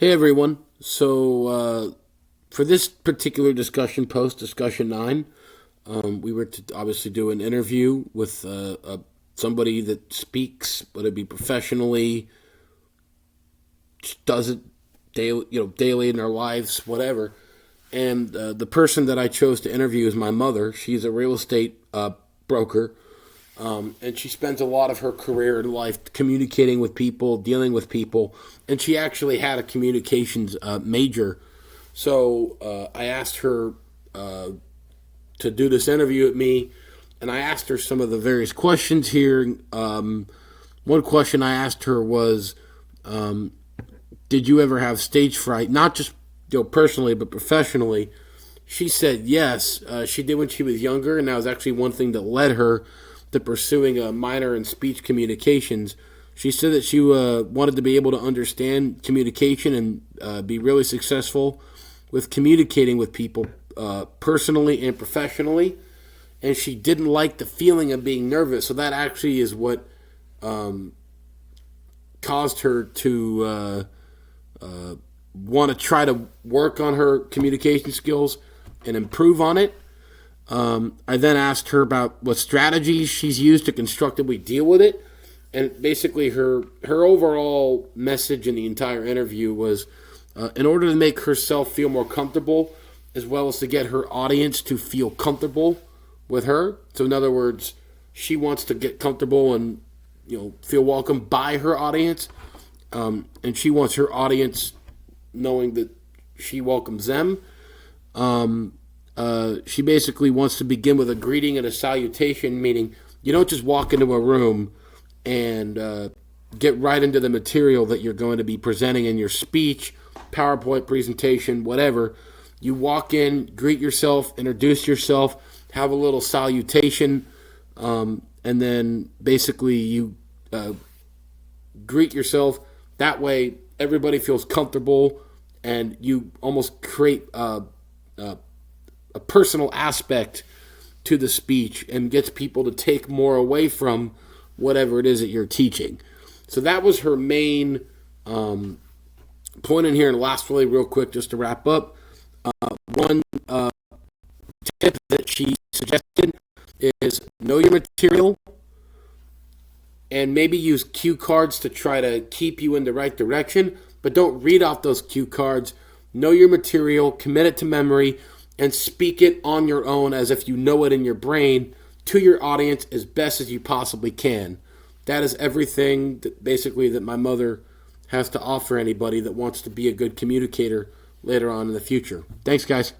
Hey everyone. For this particular discussion post, discussion 9, we were to obviously do an interview with somebody that speaks, whether it be professionally, does it daily, daily in their lives, whatever. And the person that I chose to interview is my mother. She's a real estate broker, and she spends a lot of her career in life communicating with people, dealing with people, and she actually had a communications major. So I asked her to do this interview with me, and I asked her some of the various questions here. One question I asked her was, "Did you ever have stage fright? Not just personally, but professionally?" She said yes. She did when she was younger, and that was actually one thing that led her to pursuing a minor in speech communications. She said that she wanted to be able to understand communication and be really successful with communicating with people personally and professionally. And she didn't like the feeling of being nervous. So that actually is what caused her to want to try to work on her communication skills and improve on it. I then asked her about what strategies she's used to constructively deal with it. And basically her overall message in the entire interview was in order to make herself feel more comfortable, as well as to get her audience to feel comfortable with her. So in other words, she wants to get comfortable and feel welcome by her audience. And she wants her audience knowing that she welcomes them. She basically wants to begin with a greeting and a salutation, meaning you don't just walk into a room and get right into the material that you're going to be presenting in your speech, PowerPoint presentation, whatever. You walk in, greet yourself, introduce yourself, have a little salutation, and then basically you greet yourself. That way everybody feels comfortable, and you almost create a personal aspect to the speech and gets people to take more away from whatever it is that you're teaching. So that was her main point in here. And lastly, real quick, just to wrap up, one tip that she suggested is know your material and maybe use cue cards to try to keep you in the right direction, but don't read off those cue cards. Know your material, commit it to memory, and speak it on your own as if you know it in your brain to your audience as best as you possibly can. That is everything that my mother has to offer anybody that wants to be a good communicator later on in the future. Thanks, guys.